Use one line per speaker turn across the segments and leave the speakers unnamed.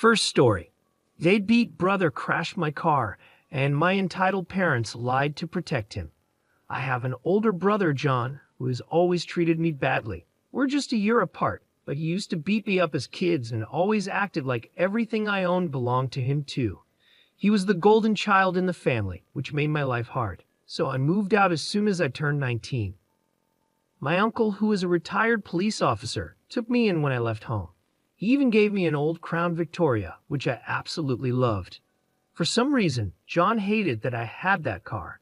First story. Deadbeat brother crashed my car, and my entitled parents lied to protect him. I have an older brother, John, who has always treated me badly. We're just a year apart, but he used to beat me up as kids and always acted like everything I owned belonged to him too. He was the golden child in the family, which made my life hard, so I moved out as soon as I turned 19. My uncle, who is a retired police officer, took me in when I left home. He even gave me an old Crown Victoria, which I absolutely loved. For some reason, John hated that I had that car.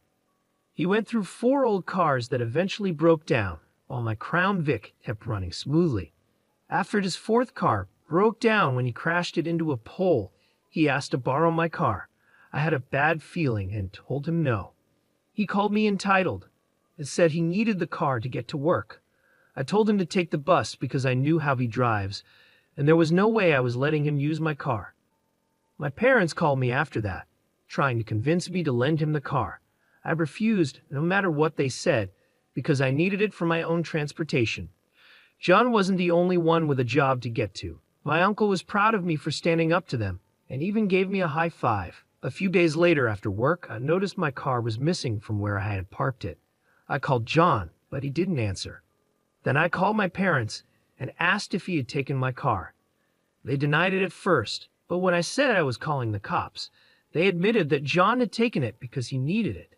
He went through 4 old cars that eventually broke down, while my Crown Vic kept running smoothly. After his 4th car broke down when he crashed it into a pole, he asked to borrow my car. I had a bad feeling and told him no. He called me entitled and said he needed the car to get to work. I told him to take the bus because I knew how he drives, and there was no way I was letting him use my car. My parents called me after that, trying to convince me to lend him the car. I refused, no matter what they said, because I needed it for my own transportation. John wasn't the only one with a job to get to. My uncle was proud of me for standing up to them, and even gave me a high five. A few days later after work, I noticed my car was missing from where I had parked it. I called John, but he didn't answer. Then I called my parents and asked if he had taken my car. They denied it at first, but when I said I was calling the cops, they admitted that John had taken it because he needed it.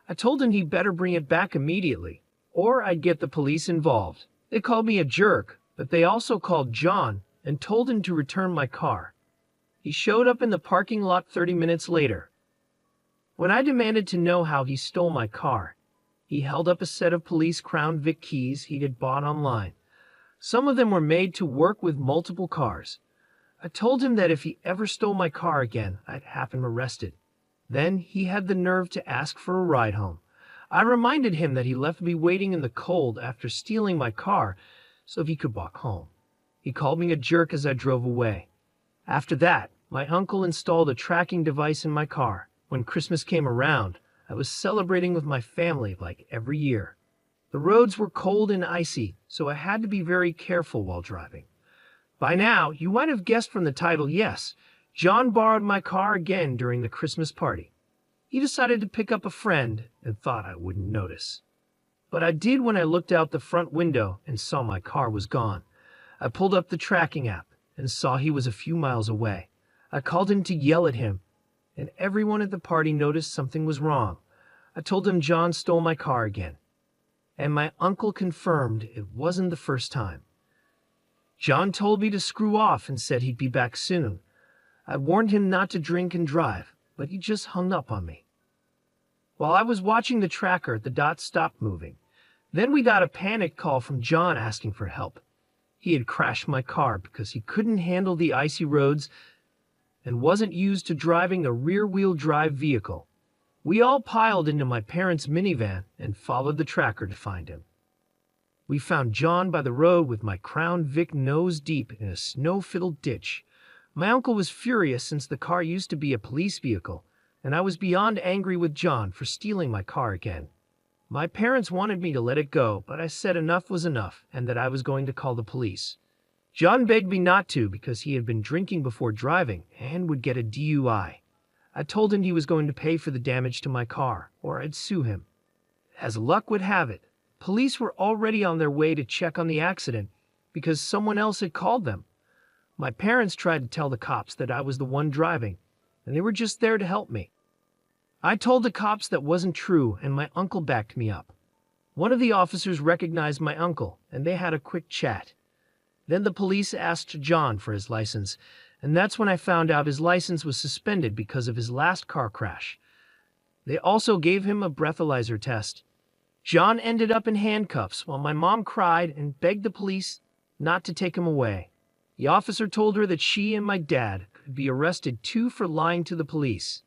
I told him he better bring it back immediately, or I'd get the police involved. They called me a jerk, but they also called John and told him to return my car. He showed up in the parking lot 30 minutes later. When I demanded to know how he stole my car, he held up a set of police Crown Vic keys he had bought online. Some of them were made to work with multiple cars. I told him that if he ever stole my car again, I'd have him arrested. Then he had the nerve to ask for a ride home. I reminded him that he left me waiting in the cold after stealing my car so he could walk home. He called me a jerk as I drove away. After that, my uncle installed a tracking device in my car. When Christmas came around, I was celebrating with my family like every year. The roads were cold and icy, so I had to be very careful while driving. By now, you might have guessed from the title, yes, John borrowed my car again during the Christmas party. He decided to pick up a friend and thought I wouldn't notice. But I did when I looked out the front window and saw my car was gone. I pulled up the tracking app and saw he was a few miles away. I called him to yell at him, and everyone at the party noticed something was wrong. I told him John stole my car again, and my uncle confirmed it wasn't the first time. John told me to screw off and said he'd be back soon. I warned him not to drink and drive, but he just hung up on me. While I was watching the tracker, the dots stopped moving. Then we got a panic call from John asking for help. He had crashed my car because he couldn't handle the icy roads and wasn't used to driving a rear-wheel drive vehicle. We all piled into my parents' minivan and followed the tracker to find him. We found John by the road with my Crown Vic nose deep in a snow-filled ditch. My uncle was furious since the car used to be a police vehicle, and I was beyond angry with John for stealing my car again. My parents wanted me to let it go, but I said enough was enough and that I was going to call the police. John begged me not to because he had been drinking before driving and would get a DUI. I told him he was going to pay for the damage to my car, or I'd sue him. As luck would have it, police were already on their way to check on the accident because someone else had called them. My parents tried to tell the cops that I was the one driving, and they were just there to help me. I told the cops that wasn't true, and my uncle backed me up. One of the officers recognized my uncle, and they had a quick chat. Then the police asked John for his license, and that's when I found out his license was suspended because of his last car crash. They also gave him a breathalyzer test. John ended up in handcuffs while my mom cried and begged the police not to take him away. The officer told her that she and my dad could be arrested too for lying to the police.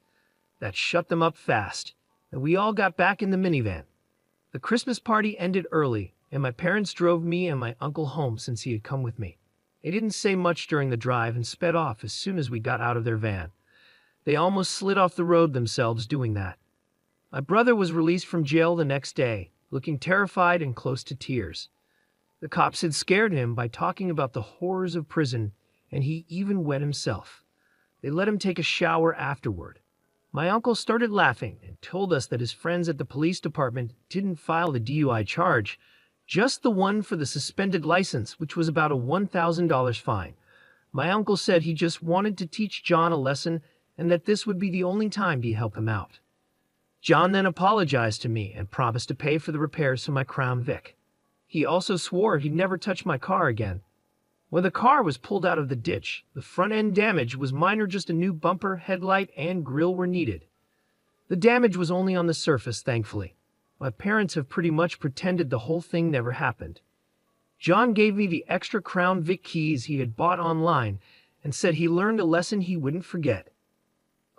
That shut them up fast, and we all got back in the minivan. The Christmas party ended early, and my parents drove me and my uncle home since he had come with me. They didn't say much during the drive and sped off as soon as we got out of their van. They almost slid off the road themselves doing that. My brother was released from jail the next day, looking terrified and close to tears. The cops had scared him by talking about the horrors of prison, and he even wet himself. They let him take a shower afterward. My uncle started laughing and told us that his friends at the police department didn't file the DUI charge, just the one for the suspended license, which was about a $1,000 fine. My uncle said he just wanted to teach John a lesson and that this would be the only time he'd help him out. John then apologized to me and promised to pay for the repairs to my Crown Vic. He also swore he'd never touch my car again. When the car was pulled out of the ditch, the front-end damage was minor, just a new bumper, headlight, and grille were needed. The damage was only on the surface, thankfully. My parents have pretty much pretended the whole thing never happened. John gave me the extra Crown Vic keys he had bought online and said he learned a lesson he wouldn't forget.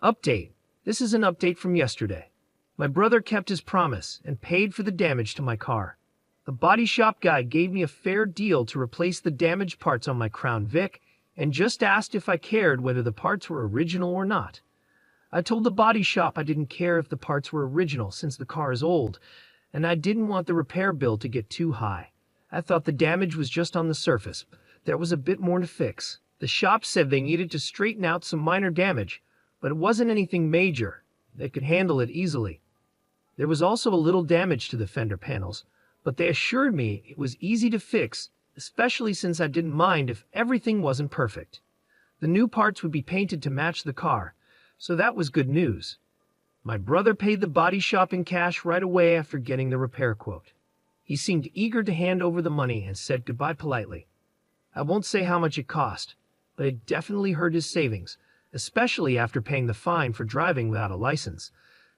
Update. This is an update from yesterday. My brother kept his promise and paid for the damage to my car. The body shop guy gave me a fair deal to replace the damaged parts on my Crown Vic and just asked if I cared whether the parts were original or not. I told the body shop I didn't care if the parts were original since the car is old, and I didn't want the repair bill to get too high. I thought the damage was just on the surface. There was a bit more to fix. The shop said they needed to straighten out some minor damage, but it wasn't anything major. They could handle it easily. There was also a little damage to the fender panels, but they assured me it was easy to fix, especially since I didn't mind if everything wasn't perfect. The new parts would be painted to match the car, so that was good news. My brother paid the body shop in cash right away after getting the repair quote. He seemed eager to hand over the money and said goodbye politely. I won't say how much it cost, but it definitely hurt his savings, especially after paying the fine for driving without a license.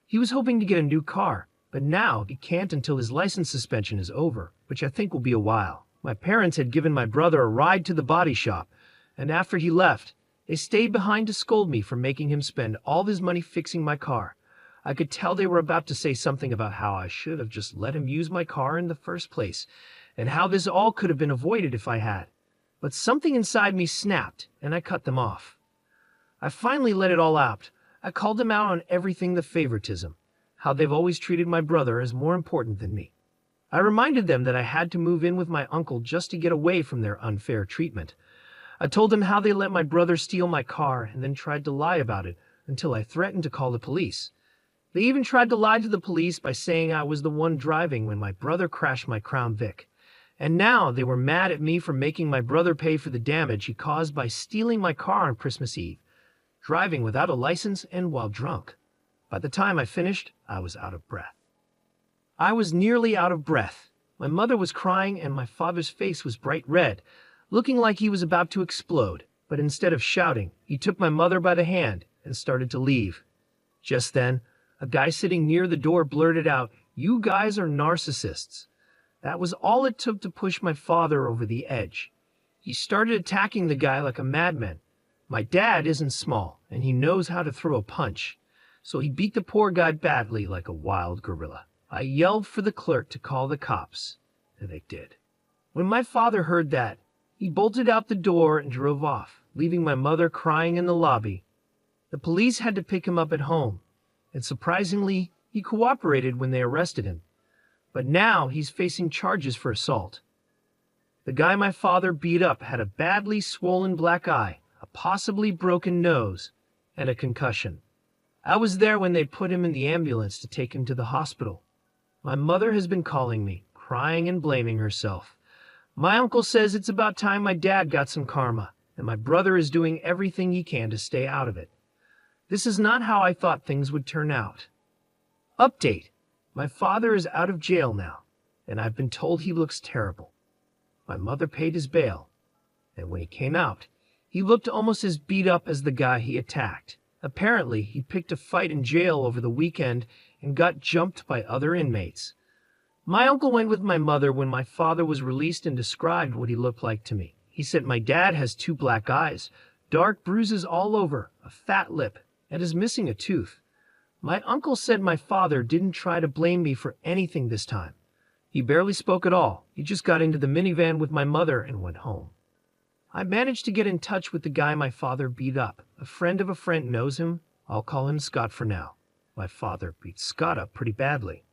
He was hoping to get a new car, but now he can't until his license suspension is over, which I think will be a while. My parents had given my brother a ride to the body shop, and after he left, they stayed behind to scold me for making him spend all his money fixing my car. I could tell they were about to say something about how I should have just let him use my car in the first place, and how this all could have been avoided if I had. But something inside me snapped, and I cut them off. I finally let it all out. I called them out on everything, the favoritism, how they've always treated my brother as more important than me. I reminded them that I had to move in with my uncle just to get away from their unfair treatment. I told them how they let my brother steal my car and then tried to lie about it until I threatened to call the police. They even tried to lie to the police by saying I was the one driving when my brother crashed my Crown Vic. And now they were mad at me for making my brother pay for the damage he caused by stealing my car on Christmas Eve, driving without a license and while drunk. By the time I finished, I was out of breath. I was nearly out of breath. My mother was crying and my father's face was bright red, looking like he was about to explode. But instead of shouting, he took my mother by the hand and started to leave. Just then, a guy sitting near the door blurted out, "You guys are narcissists." That was all it took to push my father over the edge. He started attacking the guy like a madman. My dad isn't small, and he knows how to throw a punch, so he beat the poor guy badly like a wild gorilla. I yelled for the clerk to call the cops, and they did. When my father heard that, he bolted out the door and drove off, leaving my mother crying in the lobby. The police had to pick him up at home, and surprisingly, he cooperated when they arrested him. But now he's facing charges for assault. The guy my father beat up had a badly swollen black eye, a possibly broken nose, and a concussion. I was there when they put him in the ambulance to take him to the hospital. My mother has been calling me, crying and blaming herself. My uncle says it's about time my dad got some karma, and my brother is doing everything he can to stay out of it. This is not how I thought things would turn out. Update. My father is out of jail now, and I've been told he looks terrible. My mother paid his bail, and when he came out, he looked almost as beat up as the guy he attacked. Apparently, he picked a fight in jail over the weekend and got jumped by other inmates. My uncle went with my mother when my father was released and described what he looked like to me. He said my dad has 2 black eyes, dark bruises all over, a fat lip, and is missing a tooth. My uncle said my father didn't try to blame me for anything this time. He barely spoke at all. He just got into the minivan with my mother and went home. I managed to get in touch with the guy my father beat up. A friend of a friend knows him. I'll call him Scott for now. My father beat Scott up pretty badly.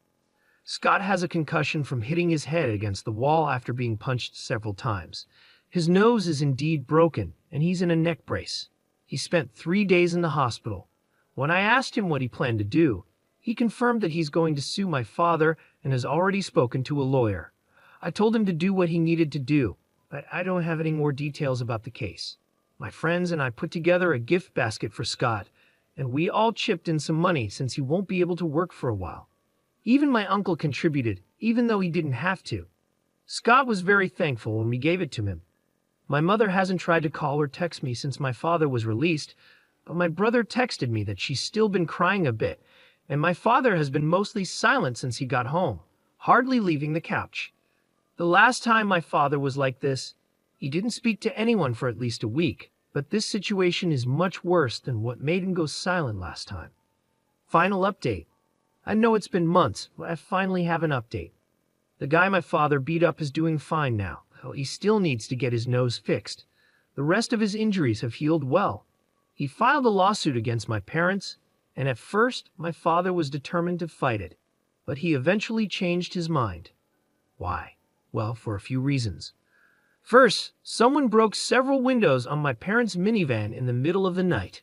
Scott has a concussion from hitting his head against the wall after being punched several times. His nose is indeed broken, and he's in a neck brace. He spent 3 days in the hospital. When I asked him what he planned to do, he confirmed that he's going to sue my father and has already spoken to a lawyer. I told him to do what he needed to do, but I don't have any more details about the case. My friends and I put together a gift basket for Scott, and we all chipped in some money since he won't be able to work for a while. Even my uncle contributed, even though he didn't have to. Scott was very thankful when we gave it to him. My mother hasn't tried to call or text me since my father was released, but my brother texted me that she's still been crying a bit, and my father has been mostly silent since he got home, hardly leaving the couch. The last time my father was like this, he didn't speak to anyone for at least a week, but this situation is much worse than what made him go silent last time. Final update. I know it's been months, but I finally have an update. The guy my father beat up is doing fine now. He still needs to get his nose fixed. The rest of his injuries have healed well. He filed a lawsuit against my parents, and at first my father was determined to fight it, but he eventually changed his mind. Why? Well, for a few reasons. First, someone broke several windows on my parents' minivan in the middle of the night.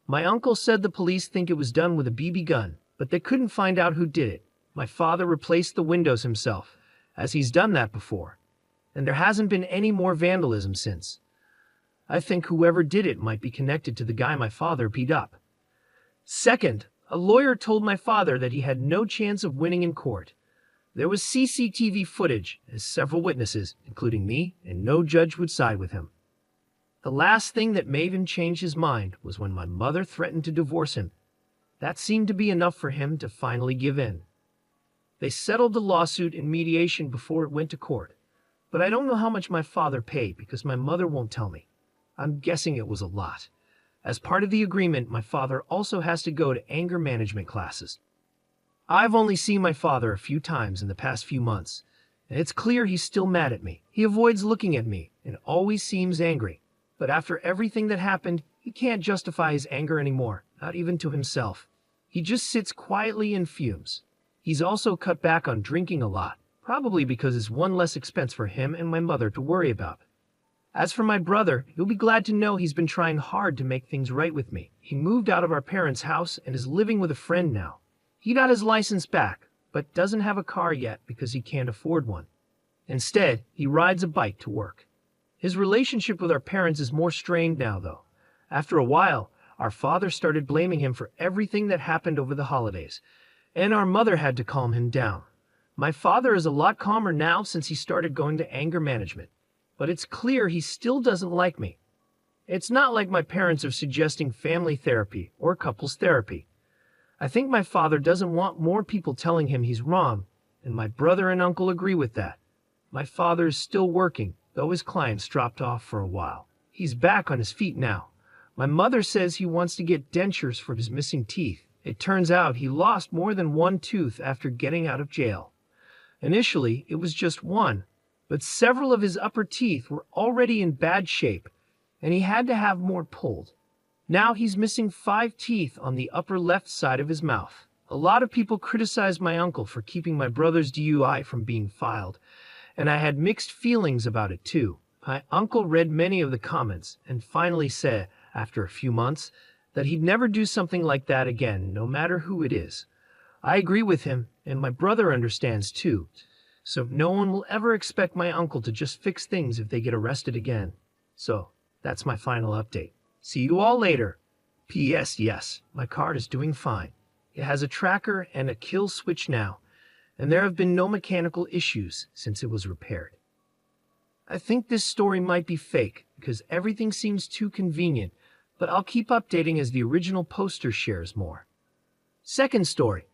My uncle said the police think it was done with a BB gun, but they couldn't find out who did it. My father replaced the windows himself, as he's done that before, and there hasn't been any more vandalism since. I think whoever did it might be connected to the guy my father beat up. Second, a lawyer told my father that he had no chance of winning in court. There was CCTV footage as several witnesses, including me, and no judge would side with him. The last thing that made him change his mind was when my mother threatened to divorce him. That seemed to be enough for him to finally give in. They settled the lawsuit in mediation before it went to court, but I don't know how much my father paid because my mother won't tell me. I'm guessing it was a lot. As part of the agreement, my father also has to go to anger management classes. I've only seen my father a few times in the past few months, and it's clear he's still mad at me. He avoids looking at me and always seems angry. But after everything that happened, he can't justify his anger anymore, not even to himself. He just sits quietly and fumes. He's also cut back on drinking a lot, probably because it's one less expense for him and my mother to worry about. As for my brother, you'll be glad to know he's been trying hard to make things right with me. He moved out of our parents' house and is living with a friend now. He got his license back, but doesn't have a car yet because he can't afford one. Instead, he rides a bike to work. His relationship with our parents is more strained now, though. After a while, our father started blaming him for everything that happened over the holidays, and our mother had to calm him down. My father is a lot calmer now since he started going to anger management, but it's clear he still doesn't like me. It's not like my parents are suggesting family therapy or couples therapy. I think my father doesn't want more people telling him he's wrong, and my brother and uncle agree with that. My father is still working, though his clients dropped off for a while. He's back on his feet now. My mother says he wants to get dentures for his missing teeth. It turns out he lost more than one tooth after getting out of jail. Initially, it was just one, but several of his upper teeth were already in bad shape, and he had to have more pulled. Now he's missing 5 teeth on the upper left side of his mouth. A lot of people criticized my uncle for keeping my brother's DUI from being filed, and I had mixed feelings about it too. My uncle read many of the comments and finally said, after a few months, that he'd never do something like that again, no matter who it is. I agree with him, and my brother understands too, so no one will ever expect my uncle to just fix things if they get arrested again. So, that's my final update. See you all later. P.S. Yes, my car is doing fine. It has a tracker and a kill switch now, and there have been no mechanical issues since it was repaired. I think this story might be fake because everything seems too convenient, but I'll keep updating as the original poster shares more. Second story.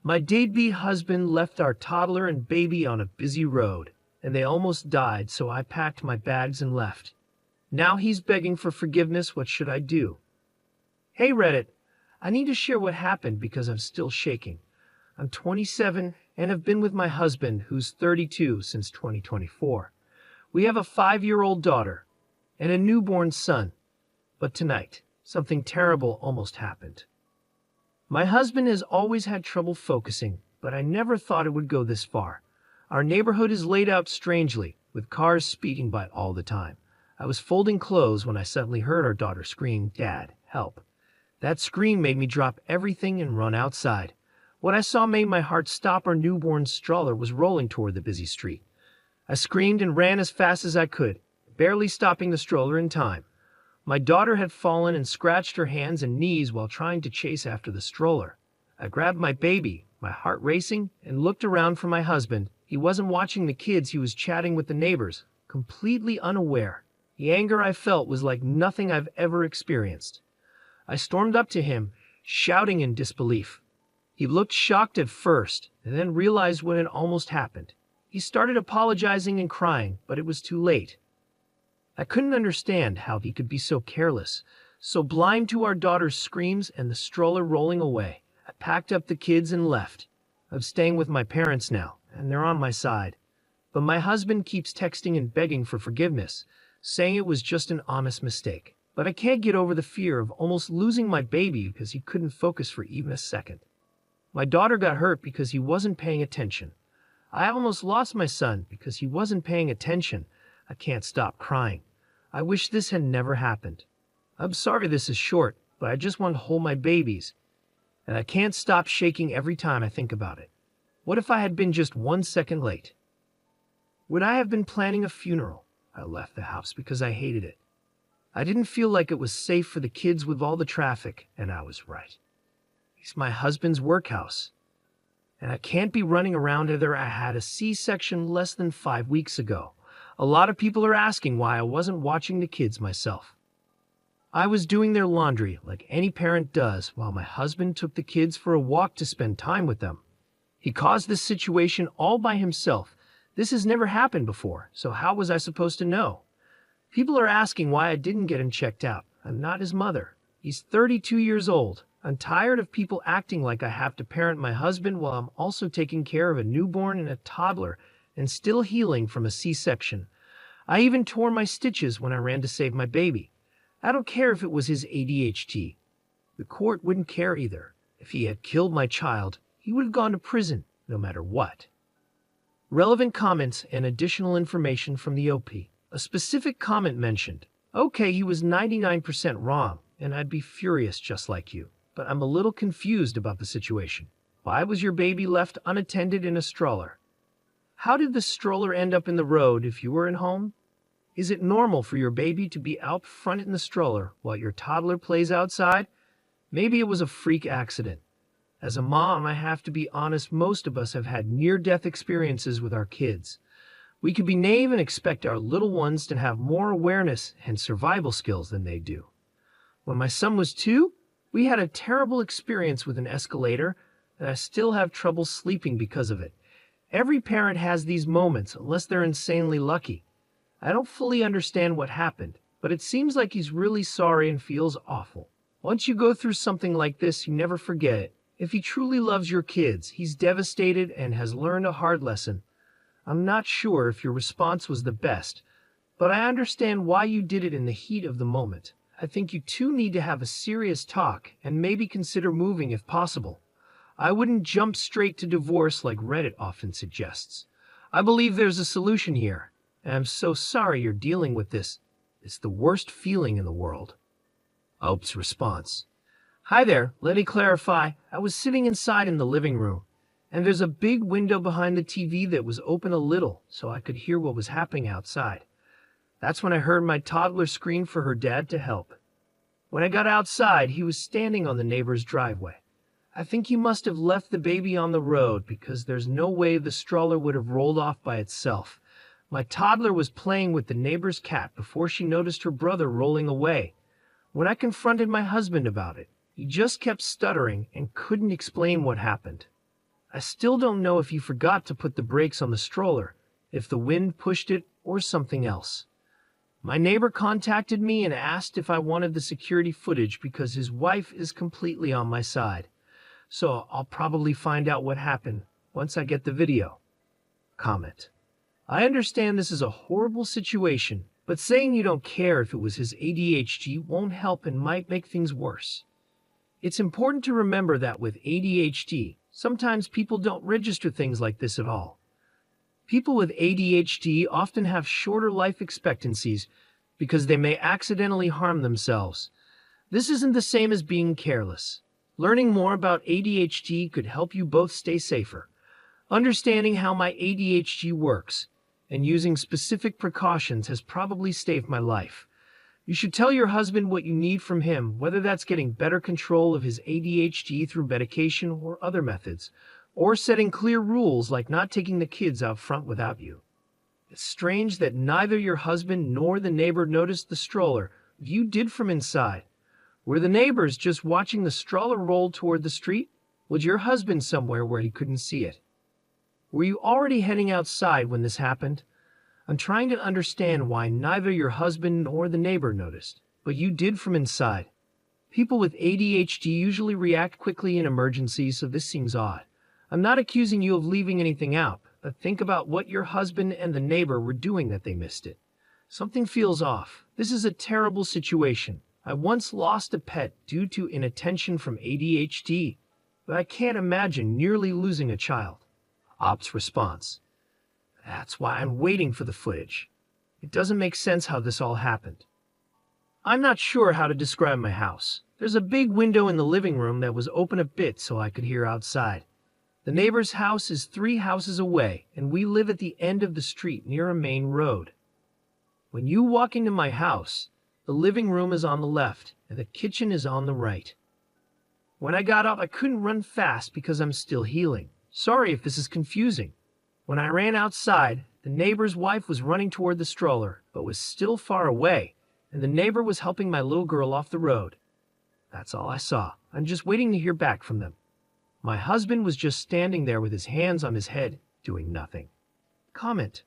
My deadbeat husband left our toddler and baby on a busy road, and they almost died, so I packed my bags and left. Now he's begging for forgiveness. What should I do? Hey Reddit, I need to share what happened because I'm still shaking. I'm 27 and have been with my husband, who's 32, since 2024. We have a 5-year-old daughter and a newborn son. But tonight, something terrible almost happened. My husband has always had trouble focusing, but I never thought it would go this far. Our neighborhood is laid out strangely, with cars speeding by all the time. I was folding clothes when I suddenly heard our daughter scream, "Dad, help." That scream made me drop everything and run outside. What I saw made my heart stop. Our newborn stroller was rolling toward the busy street. I screamed and ran as fast as I could, barely stopping the stroller in time. My daughter had fallen and scratched her hands and knees while trying to chase after the stroller. I grabbed my baby, my heart racing, and looked around for my husband. He wasn't watching the kids, he was chatting with the neighbors, completely unaware. The anger I felt was like nothing I've ever experienced. I stormed up to him, shouting in disbelief. He looked shocked at first, and then realized what had almost happened. He started apologizing and crying, but it was too late. I couldn't understand how he could be so careless, so blind to our daughter's screams and the stroller rolling away. I packed up the kids and left. I'm staying with my parents now, and they're on my side. But my husband keeps texting and begging for forgiveness, saying it was just an honest mistake. But I can't get over the fear of almost losing my baby because he couldn't focus for even a second. My daughter got hurt because he wasn't paying attention. I almost lost my son because he wasn't paying attention. I can't stop crying. I wish this had never happened. I'm sorry this is short, but I just want to hold my babies. And I can't stop shaking every time I think about it. What if I had been just 1 second late? Would I have been planning a funeral? I left the house because I hated it. I didn't feel like it was safe for the kids with all the traffic, and I was right. It's my husband's workhouse. And I can't be running around either. I had a C-section less than 5 weeks ago. A lot of people are asking why I wasn't watching the kids myself. I was doing their laundry like any parent does while my husband took the kids for a walk to spend time with them. He caused this situation all by himself. This has never happened before, so how was I supposed to know? People are asking why I didn't get him checked out. I'm not his mother. He's 32 years old. I'm tired of people acting like I have to parent my husband while I'm also taking care of a newborn and a toddler and still healing from a C-section. I even tore my stitches when I ran to save my baby. I don't care if it was his ADHD. The court wouldn't care either. If he had killed my child, he would have gone to prison, no matter what. Relevant comments and additional information from the OP. A specific comment mentioned, "Okay, he was 99% wrong, and I'd be furious just like you. But I'm a little confused about the situation. Why was your baby left unattended in a stroller? How did the stroller end up in the road if you were at home? Is it normal for your baby to be out front in the stroller while your toddler plays outside? Maybe it was a freak accident. As a mom, I have to be honest, most of us have had near-death experiences with our kids. We could be naive and expect our little ones to have more awareness and survival skills than they do. When my son was 2, we had a terrible experience with an escalator, and I still have trouble sleeping because of it. Every parent has these moments, unless they're insanely lucky. I don't fully understand what happened, but it seems like he's really sorry and feels awful. Once you go through something like this, you never forget it. If he truly loves your kids, he's devastated and has learned a hard lesson. I'm not sure if your response was the best, but I understand why you did it in the heat of the moment. I think you two need to have a serious talk and maybe consider moving if possible. I wouldn't jump straight to divorce like Reddit often suggests. I believe there's a solution here, and I'm so sorry you're dealing with this. It's the worst feeling in the world. Ope's response. Hi there, let me clarify. I was sitting inside in the living room, and there's a big window behind the TV that was open a little so I could hear what was happening outside. That's when I heard my toddler scream for her dad to help. When I got outside, he was standing on the neighbor's driveway. I think he must have left the baby on the road because there's no way the stroller would have rolled off by itself. My toddler was playing with the neighbor's cat before she noticed her brother rolling away. When I confronted my husband about it, he just kept stuttering and couldn't explain what happened. I still don't know if he forgot to put the brakes on the stroller, if the wind pushed it, or something else. My neighbor contacted me and asked if I wanted the security footage because his wife is completely on my side. So I'll probably find out what happened once I get the video. Comment. I understand this is a horrible situation, but saying you don't care if it was his ADHD won't help and might make things worse. It's important to remember that with ADHD, sometimes people don't register things like this at all. People with ADHD often have shorter life expectancies because they may accidentally harm themselves. This isn't the same as being careless. Learning more about ADHD could help you both stay safer. Understanding how my ADHD works and using specific precautions has probably saved my life. You should tell your husband what you need from him, whether that's getting better control of his ADHD through medication or other methods, or setting clear rules like not taking the kids out front without you. It's strange that neither your husband nor the neighbor noticed the stroller you did from inside. Were the neighbors just watching the stroller roll toward the street? Was your husband somewhere where he couldn't see it? Were you already heading outside when this happened? I'm trying to understand why neither your husband nor the neighbor noticed, but you did from inside. People with ADHD usually react quickly in emergencies, so this seems odd. I'm not accusing you of leaving anything out, but think about what your husband and the neighbor were doing that they missed it. Something feels off. This is a terrible situation. I once lost a pet due to inattention from ADHD, but I can't imagine nearly losing a child. Op's response. That's why I'm waiting for the footage. It doesn't make sense how this all happened. I'm not sure how to describe my house. There's a big window in the living room that was open a bit so I could hear outside. The neighbor's house is 3 houses away, and we live at the end of the street near a main road. When you walk into my house, the living room is on the left, and the kitchen is on the right. When I got up, I couldn't run fast because I'm still healing. Sorry if this is confusing. When I ran outside, the neighbor's wife was running toward the stroller, but was still far away, and the neighbor was helping my little girl off the road. That's all I saw. I'm just waiting to hear back from them. My husband was just standing there with his hands on his head, doing nothing. Comment.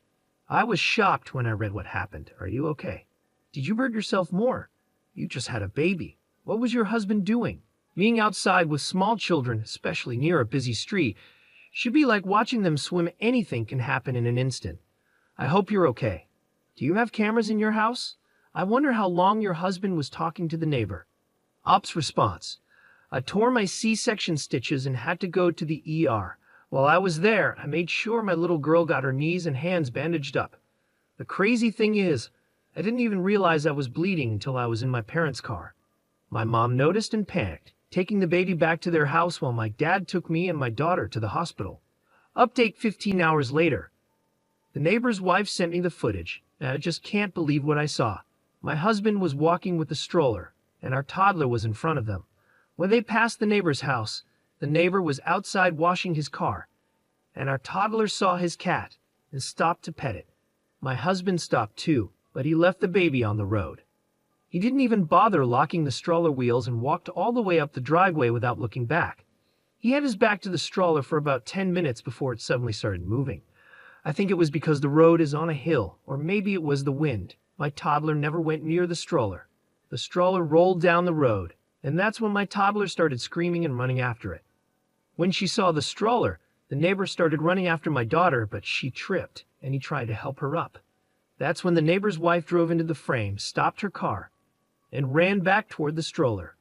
I was shocked when I read what happened. Are you okay? Did you hurt yourself more? You just had a baby. What was your husband doing? Being outside with small children, especially near a busy street, should be like watching them swim. Anything can happen in an instant. I hope you're okay. Do you have cameras in your house? I wonder how long your husband was talking to the neighbor. Op's response. I tore my C-section stitches and had to go to the ER. While I was there, I made sure my little girl got her knees and hands bandaged up. The crazy thing is, I didn't even realize I was bleeding until I was in my parents' car. My mom noticed and panicked, taking the baby back to their house while my dad took me and my daughter to the hospital. Update 15 hours later. The neighbor's wife sent me the footage, and I just can't believe what I saw. My husband was walking with the stroller, and our toddler was in front of them. When they passed the neighbor's house, the neighbor was outside washing his car, and our toddler saw his cat and stopped to pet it. My husband stopped too, but he left the baby on the road. He didn't even bother locking the stroller wheels and walked all the way up the driveway without looking back. He had his back to the stroller for about 10 minutes before it suddenly started moving. I think it was because the road is on a hill, or maybe it was the wind. My toddler never went near the stroller. The stroller rolled down the road, and that's when my toddler started screaming and running after it. When she saw the stroller, the neighbor started running after my daughter, but she tripped, and he tried to help her up. That's when the neighbor's wife drove into the frame, stopped her car, and ran back toward the stroller.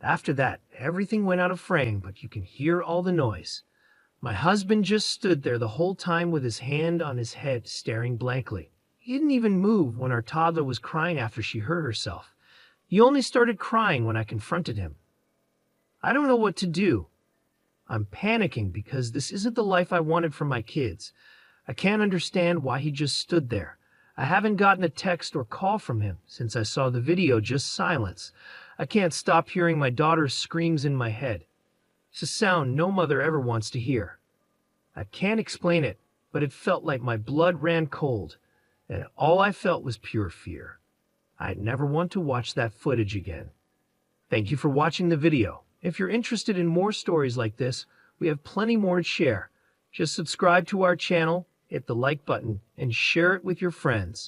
After that, everything went out of frame, but you can hear all the noise. My husband just stood there the whole time with his hand on his head, staring blankly. He didn't even move when our toddler was crying after she hurt herself. He only started crying when I confronted him. I don't know what to do. I'm panicking because this isn't the life I wanted for my kids. I can't understand why he just stood there. I haven't gotten a text or call from him since I saw the video, just silence. I can't stop hearing my daughter's screams in my head. It's a sound no mother ever wants to hear. I can't explain it, but it felt like my blood ran cold, and all I felt was pure fear. I'd never want to watch that footage again. Thank you for watching the video. If you're interested in more stories like this, we have plenty more to share. Just subscribe to our channel, hit the like button, and share it with your friends.